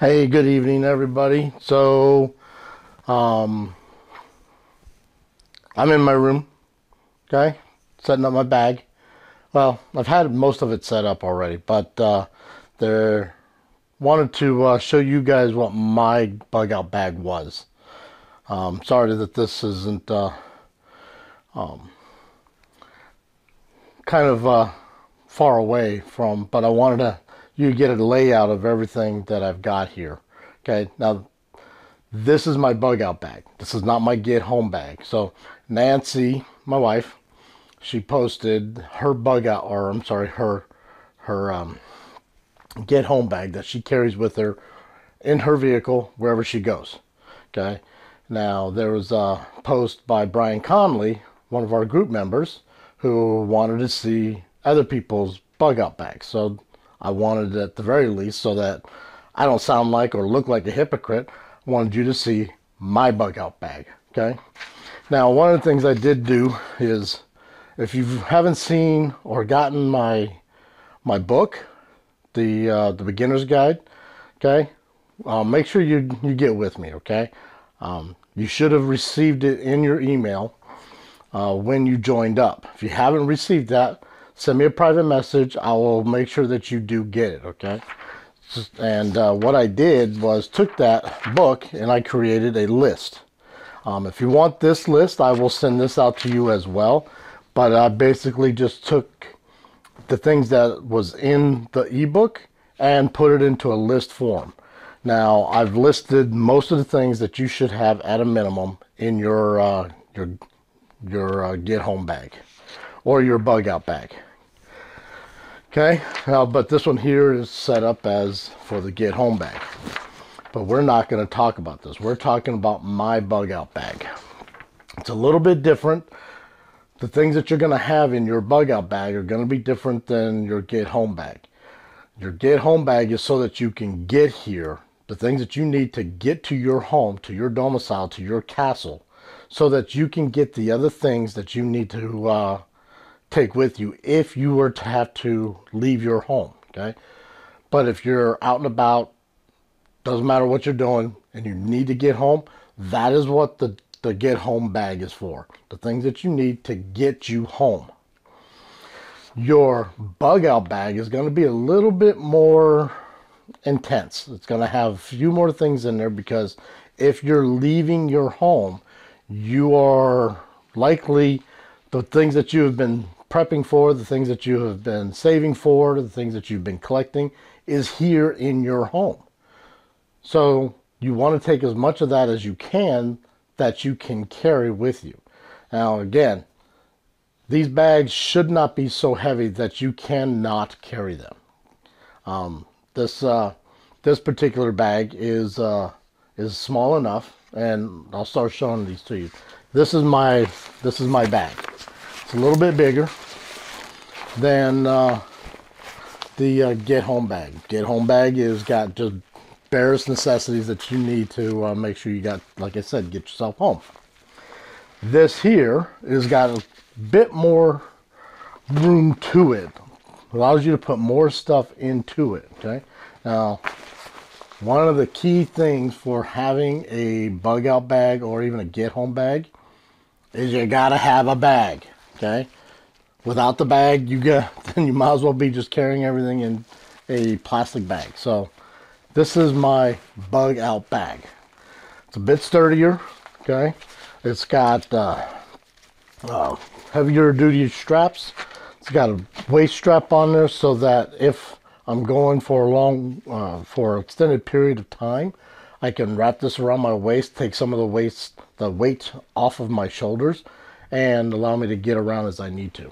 Hey, good evening, everybody. Um, I'm in my room, okay, setting up my bag. Well, I've had most of it set up already, but there wanted to show you guys what my bug out bag was. Sorry that this isn't um, kind of far away from, but I wanted you to get a layout of everything that I've got here. Okay, now this is my bug out bag. This is not my get home bag. So Nancy, my wife, she posted her bug out, or I'm sorry, her get home bag that she carries with her in her vehicle wherever she goes. Okay. Now there was a post by Brian Conley, one of our group members, who wanted to see other people's bug out bags. So I wanted, at the very least, so that I don't sound like or look like a hypocrite, I wanted you to see my bug out bag. Okay. Now, one of the things I did do is, if you haven't seen or gotten my book, the beginner's guide, okay, make sure you get with me. Okay. You should have received it in your email when you joined up. If you haven't received that, send me a private message. I will make sure that you do get it. Okay. And what I did was took that book and I created a list. If you want this list, I will send this out to you as well. But I basically just took the things that was in the ebook and put it into a list form. Now, I've listed most of the things that you should have at a minimum in your get home bag or your bug out bag. Okay, but this one here is set up as for the get home bag. But we're not going to talk about this. We're talking about my bug out bag. It's a little bit different. The things that you're going to have in your bug out bag are going to be different than your get home bag. Your get home bag is so that you can get here, the things that you need to get to your home, to your domicile, to your castle, so that you can get the other things that you need to take with you if you were to have to leave your home. Okay, but if you're out and about, doesn't matter what you're doing, and you need to get home, that is what the get home bag is for. The things that you need to get you home. Your bug out bag is going to be a little bit more intense. It's going to have a few more things in there, because if you're leaving your home, you are likely, the things that you have been prepping for, the things that you have been saving for, the things that you've been collecting is here in your home. So you want to take as much of that as you can that you can carry with you. Now, again, these bags should not be so heavy that you cannot carry them. This particular bag is small enough, and I'll start showing these to you. This is my bag. It's a little bit bigger than the get home bag. Get home bag is got just barest necessities that you need to make sure you got, like I said, get yourself home. This here has got a bit more room to it. Allows you to put more stuff into it. Okay. Now, one of the key things for having a bug out bag or even a get home bag is you gotta have a bag. Okay. Without the bag, then you might as well be just carrying everything in a plastic bag. So this is my bug out bag. It's a bit sturdier. Okay. It's got heavier duty straps. It's got a waist strap on there so that if I'm going for a long, for an extended period of time, I can wrap this around my waist, take some of the weight off of my shoulders, and allow me to get around as I need to.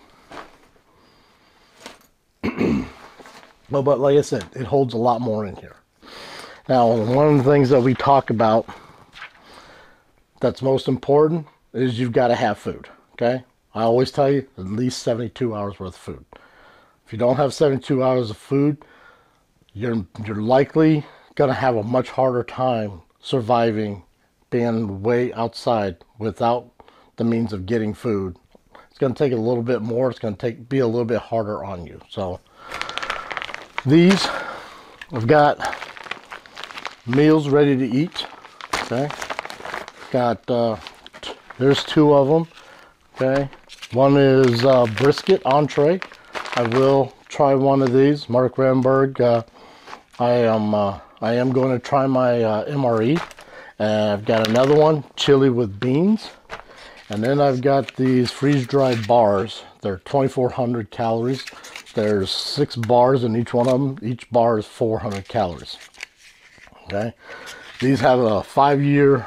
But like I said, it holds a lot more in here. Now, one of the things that we talk about that's most important is you've got to have food. Okay, I always tell you at least 72 hours worth of food. If you don't have 72 hours of food, you're likely going to have a much harder time surviving being way outside without the means of getting food. It's going to take a little bit more. It's going to be a little bit harder on you. So these, I've got meals ready to eat. Okay, got there's two of them. Okay, one is brisket entree. I will try one of these. Mark Ramberg. I am going to try my MRE. And I've got another one, chili with beans. And then I've got these freeze-dried bars. They're 2,400 calories. There's 6 bars in each one of them. Each bar is 400 calories. Okay. These have a 5-year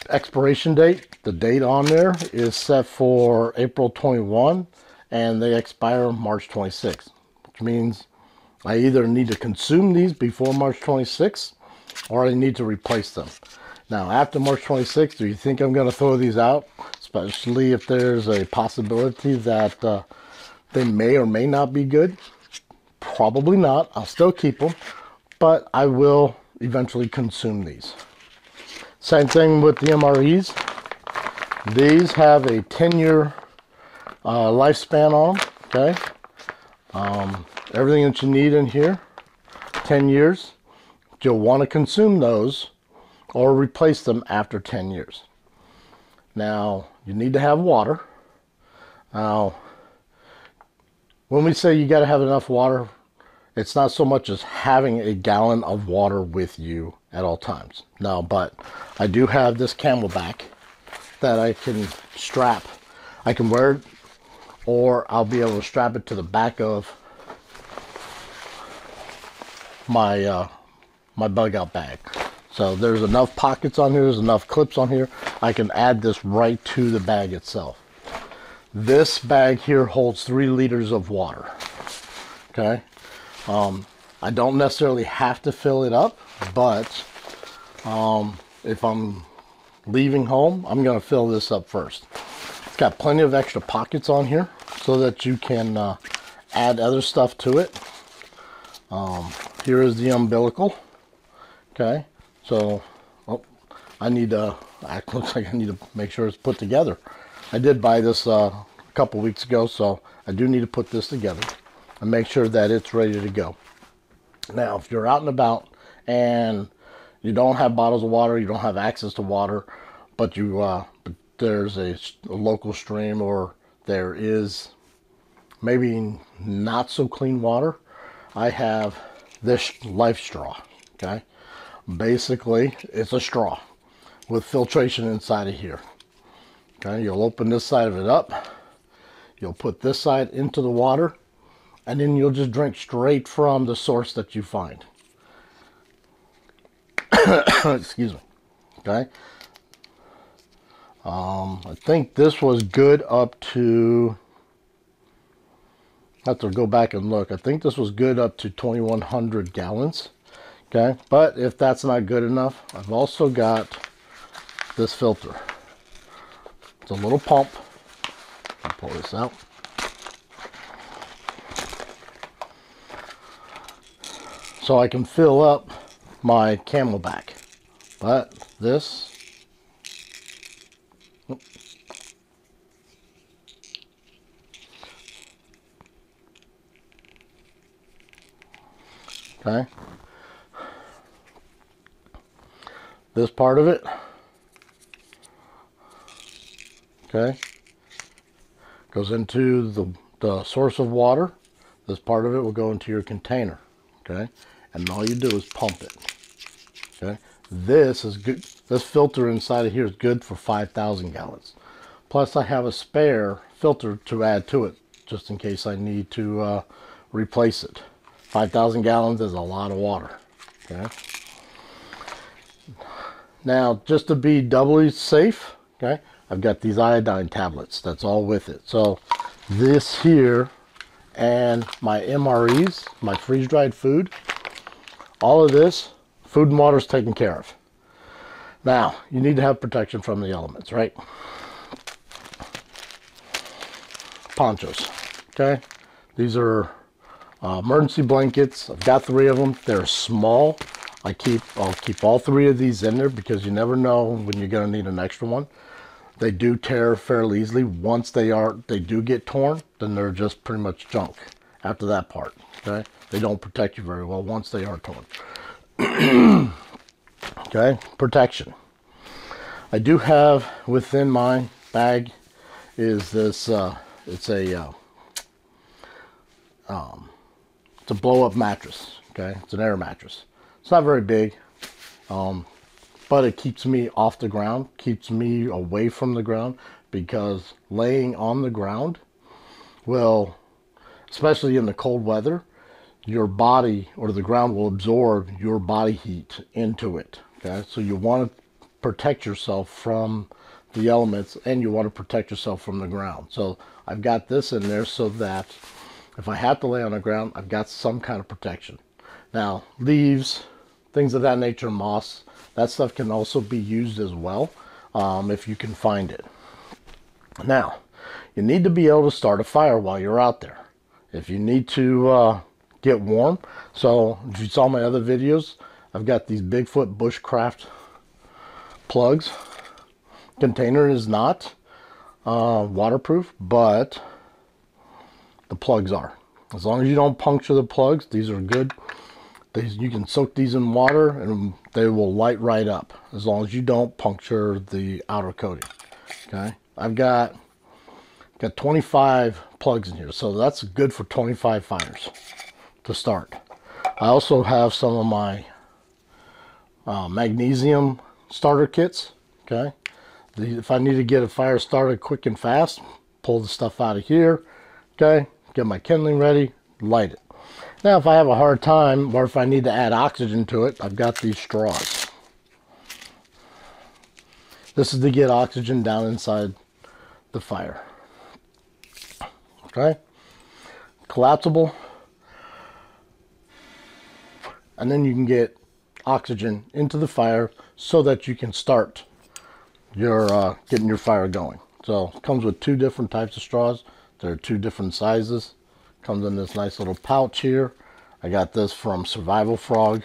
expiration date. The date on there is set for April 21, and they expire March 26, which means I either need to consume these before March 26, or I need to replace them. Now, after March 26th, do you think I'm going to throw these out? Especially if there's a possibility that they may or may not be good? Probably not. I'll still keep them, but I will eventually consume these. Same thing with the MREs. These have a 10-year lifespan on them, okay? Everything that you need in here, 10 years. You'll want to consume those or replace them after 10 years. Now, you need to have water. Now, when we say you got to have enough water, it's not so much as having a gallon of water with you at all times. No, but I do have this Camelback that I can strap. I can wear it, or I'll be able to strap it to the back of my my bug out bag. So there's enough pockets on here, there's enough clips on here. I can add this right to the bag itself. This bag here holds 3 liters of water. Okay. I don't necessarily have to fill it up, but if I'm leaving home, I'm going to fill this up first. It's got plenty of extra pockets on here so that you can add other stuff to it. Here is the umbilical. Okay, so I need to, it looks like I need to make sure it's put together. I did buy this a couple weeks ago, so I do need to put this together and make sure that it's ready to go. Now, if you're out and about and you don't have bottles of water, you don't have access to water, but there's a local stream, or there is maybe not so clean water, I have this life straw. Okay, basically it's a straw with filtration inside of here. Okay, you'll open this side of it up, you'll put this side into the water, and then you'll just drink straight from the source that you find. Excuse me. Okay, I think this was good up to, I have to go back and look. I think this was good up to 2,100 gallons. Okay, but if that's not good enough, I've also got this filter. It's a little pump. I'll pull this out. So I can fill up my Camelback. But this, okay, this part of it, okay, goes into the source of water. This part of it will go into your container, okay, and all you do is pump it. Okay, this is good. This filter inside of here is good for 5,000 gallons. Plus, I have a spare filter to add to it, just in case I need to replace it. 5,000 gallons is a lot of water. Okay. Now, just to be doubly safe, okay, I've got these iodine tablets. That's all with it. So, this here and my MREs, my freeze-dried food, all of this, food and water is taken care of. Now, you need to have protection from the elements, right? Ponchos, okay? These are emergency blankets. I've got 3 of them. They're small. I'll keep all 3 of these in there because you never know when you're going to need an extra one. They do tear fairly easily. Once they do get torn, then they're just pretty much junk after that part, okay? They don't protect you very well once they are torn. Okay, protection. I do have within my bag is this, it's a blow up mattress. Okay, it's an air mattress. It's not very big, but it keeps me off the ground, keeps me away from the ground, because laying on the ground will, especially in the cold weather, your body or the ground will absorb your body heat into it. Okay, so you want to protect yourself from the elements, and you want to protect yourself from the ground. So I've got this in there so that if I have to lay on the ground, I've got some kind of protection. Now, leaves, things of that nature, moss, that stuff can also be used as well, if you can find it. Now, you need to be able to start a fire while you're out there. If you need to get warm, so if you saw my other videos, I've got these Bigfoot bushcraft plugs. Container is not waterproof, but the plugs are. As long as you don't puncture the plugs, these are good. You can soak these in water and they will light right up, as long as you don't puncture the outer coating. Okay, I've got 25 plugs in here, so that's good for 25 fires to start. I also have some of my magnesium starter kits. Okay, if I need to get a fire started quick and fast, pull the stuff out of here. Okay, get my kindling ready, light it. Now, if I have a hard time, or if I need to add oxygen to it, I've got these straws. This is to get oxygen down inside the fire. Okay, collapsible, and then you can get oxygen into the fire so that you can start your getting your fire going. So it comes with two different types of straws. There are two different sizes. Comes in this nice little pouch here. I got this from Survival Frog.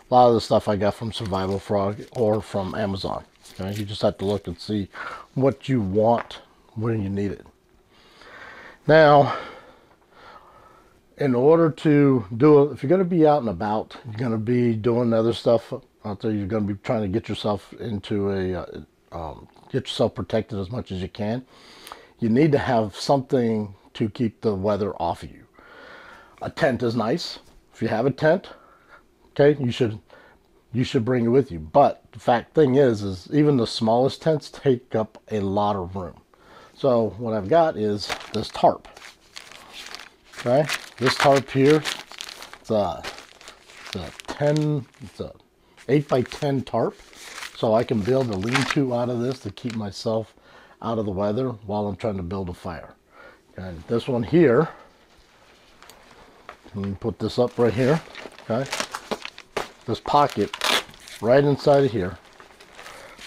A lot of the stuff I got from Survival Frog or from Amazon. Okay, you just have to look and see what you want when you need it. Now, in order to do it, if you're going to be out and about, you're going to be doing other stuff out there, you're going to be trying to get yourself into a get yourself protected as much as you can. You need to have something to keep the weather off of you. A tent is nice. If you have a tent, okay, you should bring it with you. But the thing is even the smallest tents take up a lot of room. So what I've got is this tarp. Okay, this tarp here, it's a 8 by 10 tarp. So I can build a lean-to out of this to keep myself out of the weather while I'm trying to build a fire. And this one here, let me put this up right here. Okay, this pocket right inside of here,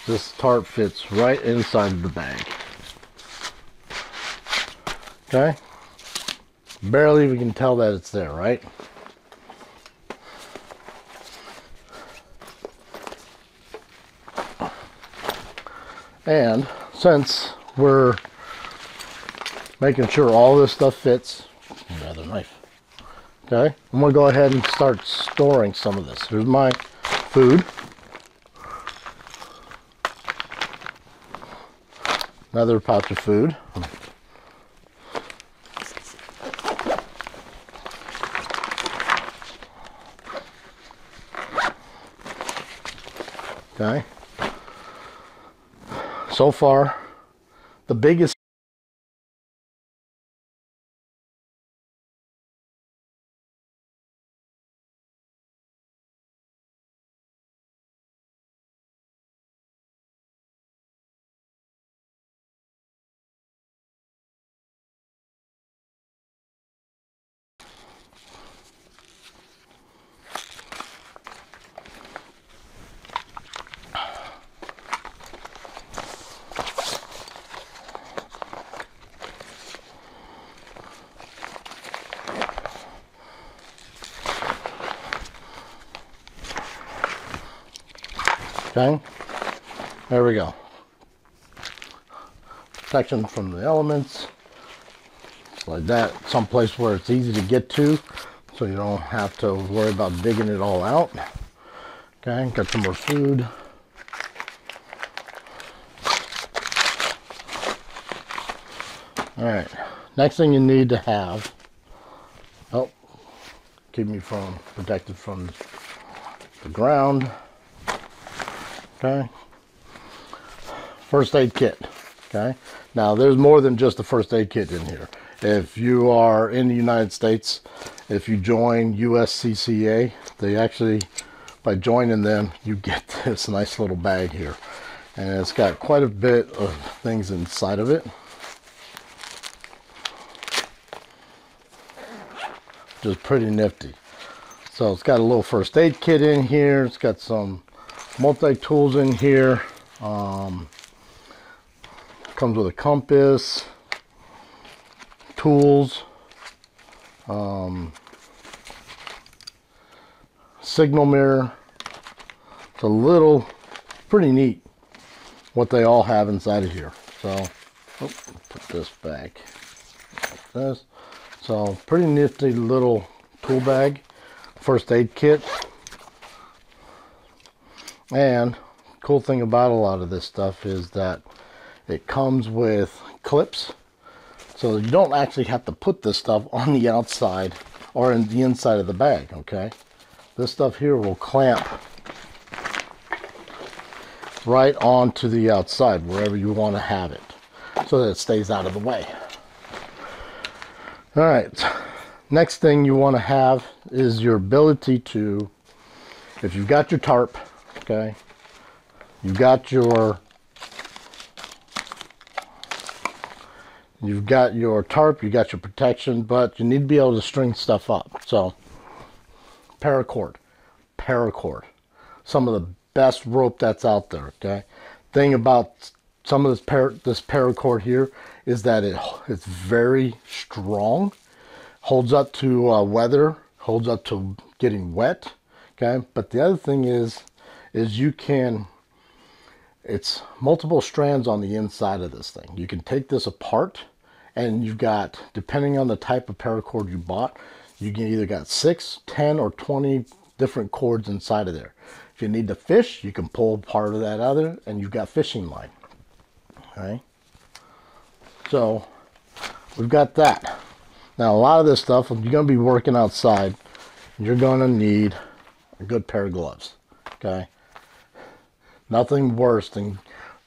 this tarp fits right inside of the bag. Okay, barely even can tell that it's there, right? And since we're making sure all this stuff fits, another knife. Okay, I'm going to go ahead and start storing some of this. Here's my food. Another pouch of food. Okay. So far, the biggest okay, there we go. Protection from the elements, like that. Someplace where it's easy to get to, so you don't have to worry about digging it all out. Okay, got some more food. All right, next thing you need to have, oh, keep me from protected from the ground. Okay, first aid kit. Okay, now there's more than just a first aid kit in here. If you are in the United States, if you join USCCA, they actually, by joining them, you get this nice little bag here, and it's got quite a bit of things inside of it. Just pretty nifty. So it's got a little first aid kit in here. It's got some multi-tools in here. Comes with a compass, tools, signal mirror. It's a little, pretty neat what they all have inside of here. So, put this back like this. So, pretty nifty little tool bag, first aid kit. And cool thing about a lot of this stuff is that it comes with clips. So you don't actually have to put this stuff on the outside or in the inside of the bag, okay? This stuff here will clamp right onto the outside, wherever you want to have it, so that it stays out of the way. All right, next thing you want to have is your ability to, if you've got your tarp, okay, you've got your tarp, you got your protection, but you need to be able to string stuff up. So paracord, some of the best rope that's out there. Okay, thing about some of this paracord here is that it's very strong, holds up to weather, holds up to getting wet. Okay, but the other thing is you can, it's multiple strands on the inside of this thing. You can take this apart, and you've got, depending on the type of paracord you bought, you can either got 6, 10, or 20 different cords inside of there. If you need to fish, you can pull part of that other, and you've got fishing line. Okay, so we've got that. Now a lot of this stuff, if you're going to be working outside, you're going to need a good pair of gloves. Okay, nothing worse than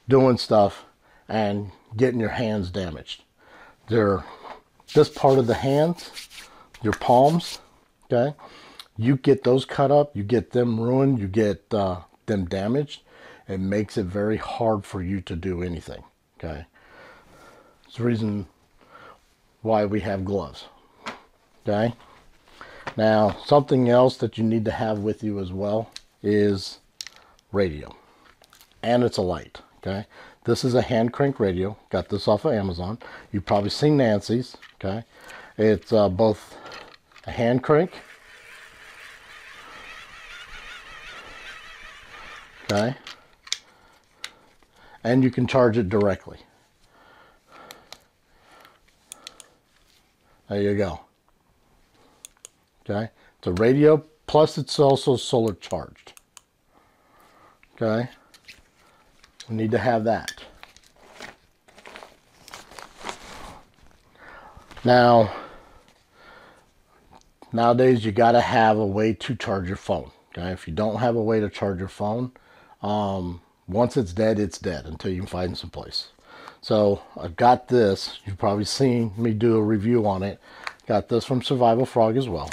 doing stuff and getting your hands damaged. This part of the hands, your palms, okay, you get those cut up, you get them ruined, you get them damaged, it makes it very hard for you to do anything. Okay, it's the reason why we have gloves. Okay, now something else that you need to have with you as well is radio, and it's a light. Okay, this is a hand crank radio. Got this off of Amazon. You've probably seen Nancy's. Okay, it's both a hand crank, okay, and you can charge it directly. There you go. Okay, it's a radio, plus it's also solar charged. Okay, we need to have that. Now, nowadays you got to have a way to charge your phone. Okay, if you don't have a way to charge your phone, once it's dead until you can find some place. So I've got this. You've probably seen me do a review on it. Got this from Survival Frog as well.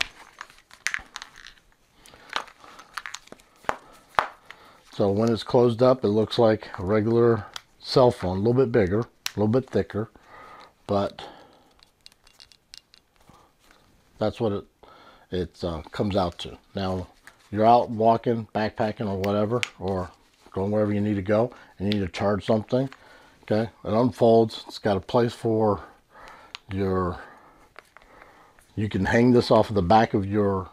So when it's closed up, it looks like a regular cell phone, a little bit bigger, a little bit thicker, but that's what it comes out to. Now, you're out walking, backpacking, or whatever, or going wherever you need to go, and you need to charge something. Okay, it unfolds. It's got a place for your. You can hang this off of the back of your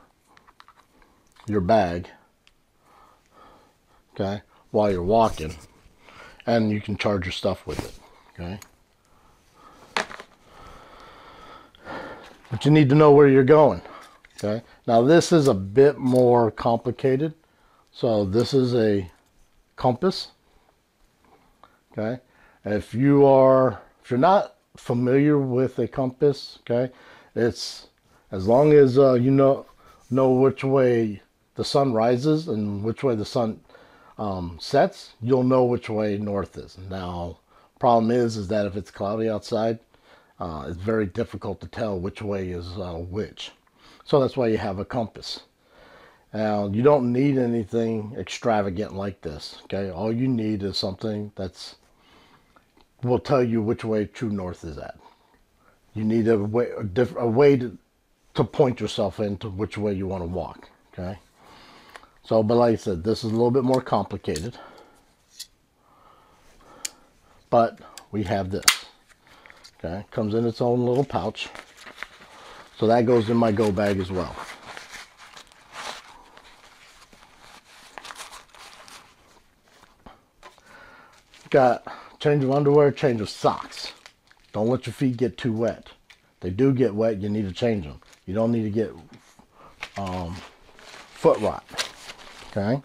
bag. Okay, while you're walking, and you can charge your stuff with it. Okay, but you need to know where you're going. Okay, now this is a bit more complicated, So this is a compass. Okay, if you're not familiar with a compass, okay, it's as long as you know which way the sun rises and which way the sun sets, you'll know which way north is. Now, problem is that if it's cloudy outside, it's very difficult to tell which way is which. So that's why you have a compass. Now, you don't need anything extravagant like this. Okay, all you need is something that's will tell you which way true north is at. You need a way to point yourself into which way you want to walk. Okay. So, but like I said, this is a little bit more complicated. But we have this. Okay, comes in its own little pouch. So that goes in my go bag as well. Got change of underwear, change of socks. Don't let your feet get too wet. If they do get wet, you need to change them. You don't need to get foot rot. Okay.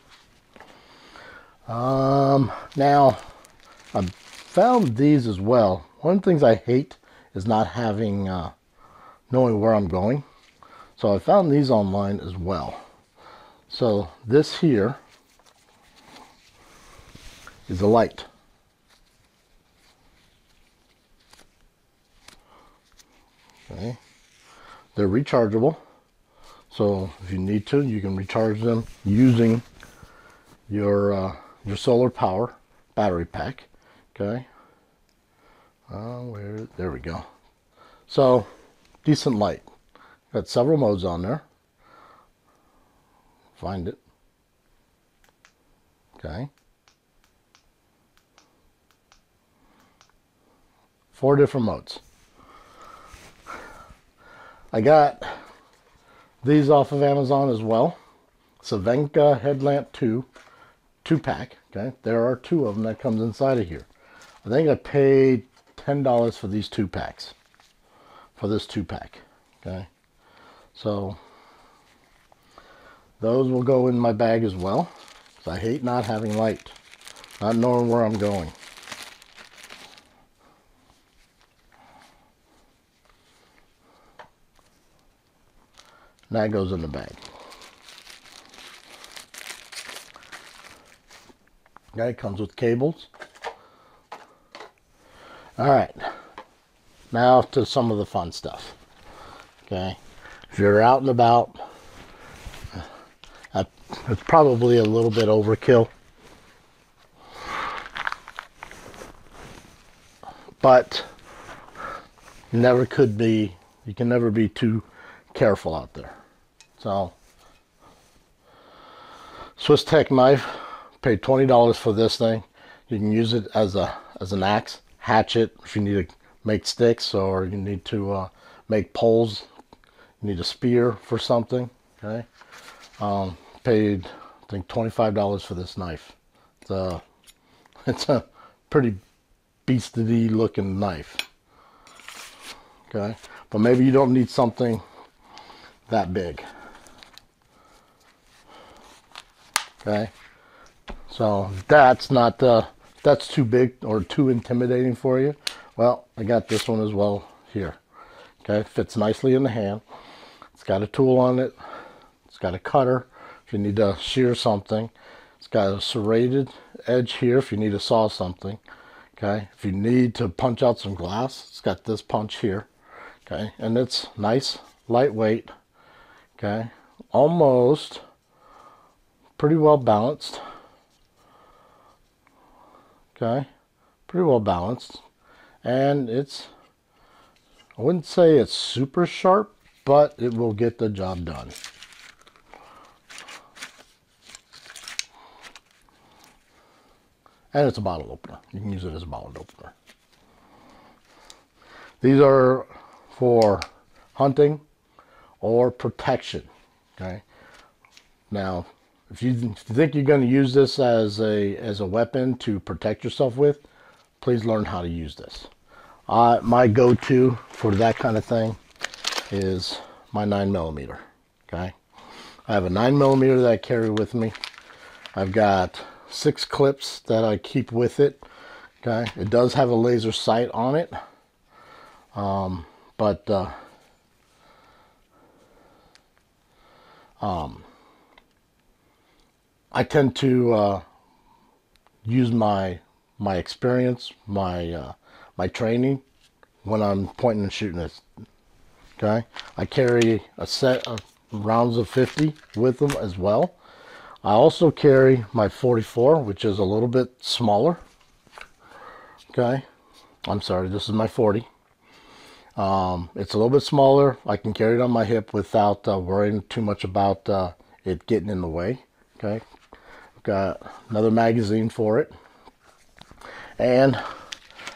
Now, I found these as well. One of the things I hate is not having, knowing where I'm going. So I found these online as well. So this here is a light. Okay. They're rechargeable. So if you need to, you can recharge them using your solar power battery pack. Okay. There we go. So decent light. Got several modes on there. Find it. Okay. 4 different modes. I got these off of Amazon as well. Savenka headlamp 2-pack. Okay, there are 2 of them that comes inside of here. I think I paid $10 for these 2 packs. For this 2-pack. Okay, so those will go in my bag as well. I hate not having light, not knowing where I'm going. That goes in the bag. Okay, comes with cables. Alright, now to some of the fun stuff. Okay, if you're out and about, it's probably a little bit overkill. But you can never be too careful out there. So, Swiss Tech knife, paid $20 for this thing. You can use it as an axe, hatchet if you need to make sticks, or you need to make poles. You need a spear for something. Okay, paid I think $25 for this knife. It's a pretty beastly looking knife. Okay, but maybe you don't need something that big. Okay, so that's too big or too intimidating for you. Well, I got this one as well here. Okay, fits nicely in the hand. It's got a tool on it. It's got a cutter if you need to shear something. It's got a serrated edge here if you need to saw something. Okay, if you need to punch out some glass, it's got this punch here. Okay, and it's nice, lightweight. Okay, almost pretty well balanced. Okay, pretty well balanced. And I wouldn't say it's super sharp, but it will get the job done. And it's a bottle opener. You can use it as a bottle opener. These are for hunting or protection. Okay. Now, if you think you're going to use this as a weapon to protect yourself with, please learn how to use this. My go-to for that kind of thing is my 9mm. Okay. I have a 9mm that I carry with me. I've got 6 clips that I keep with it. Okay, it does have a laser sight on it, but I tend to use my experience, my training when I'm pointing and shooting this. Okay, I carry a set of rounds of 50 with them as well. I also carry my 44, which is a little bit smaller. Okay, I'm sorry, this is my 40. It's a little bit smaller. I can carry it on my hip without worrying too much about it getting in the way. Okay, I've got another magazine for it, and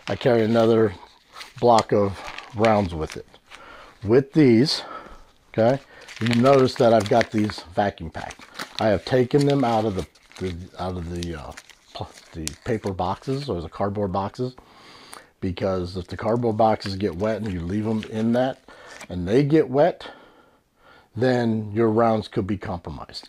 I carry another block of rounds with it. With these, okay, you notice that I've got these vacuum packed. I have taken them out of the paper boxes or the cardboard boxes, because if the cardboard boxes get wet and you leave them in that and they get wet, then your rounds could be compromised.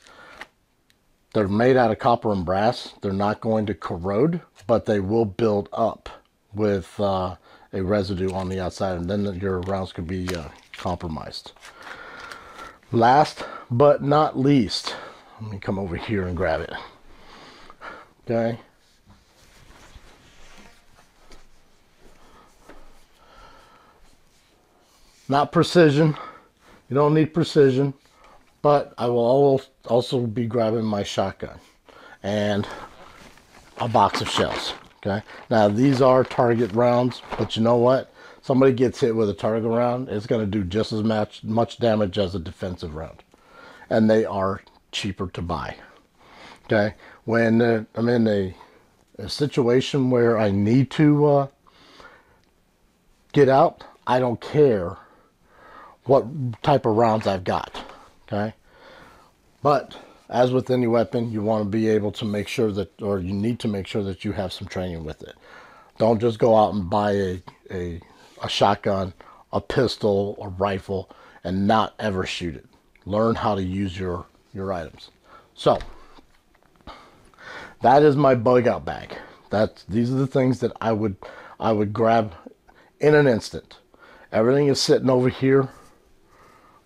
They're made out of copper and brass. They're not going to corrode, but they will build up with a residue on the outside, and then your rounds could be compromised. Last but not least, let me come over here and grab it. Okay. Not precision. You don't need precision, but I will also be grabbing my shotgun and a box of shells. Okay. Now these are target rounds, but you know what? Somebody gets hit with a target round, it's going to do just as much damage as a defensive round, and they are cheaper to buy. Okay. When I'm in a situation where I need to get out, I don't care what type of rounds I've got. Okay. But as with any weapon, you want to be able to make sure that, or you need to make sure that you have some training with it. Don't just go out and buy a shotgun, a pistol, a rifle, and not ever shoot it. Learn how to use your items. So that is my bug out bag. These are the things that I would grab in an instant. Everything is sitting over here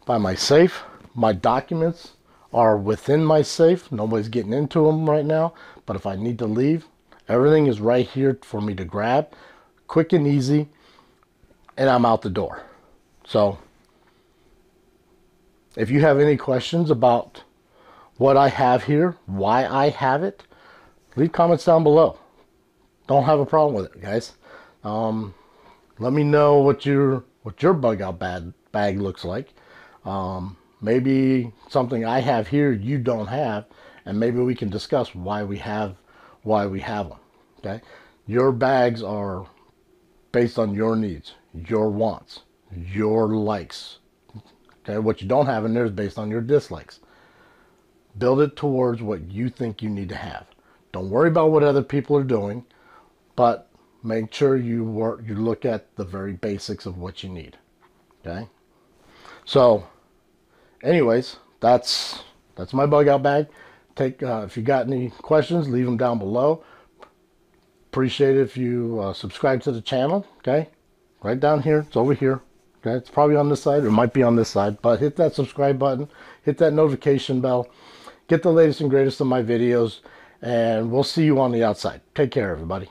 by my safe. My documents are within my safe. Nobody's getting into them right now. But if I need to leave, everything is right here for me to grab. Quick and easy. And I'm out the door. So if you have any questions about what I have here, why I have it, leave comments down below. Don't have a problem with it, guys. Let me know what your bug out bag looks like. Maybe something I have here you don't have, and maybe we can discuss why we have them. Okay, your bags are based on your needs, your wants, your likes. Okay, what you don't have in there is based on your dislikes. Build it towards what you think you need to have. Don't worry about what other people are doing, but make sure you look at the very basics of what you need. Okay, so anyways, that's my bug out bag. If you got any questions, leave them down below. Appreciate it if you subscribe to the channel. Okay, right down here, it's over here. Okay, it's probably on this side, or it might be on this side, but hit that subscribe button, hit that notification bell, get the latest and greatest of my videos, and we'll see you on the outside. Take care, everybody.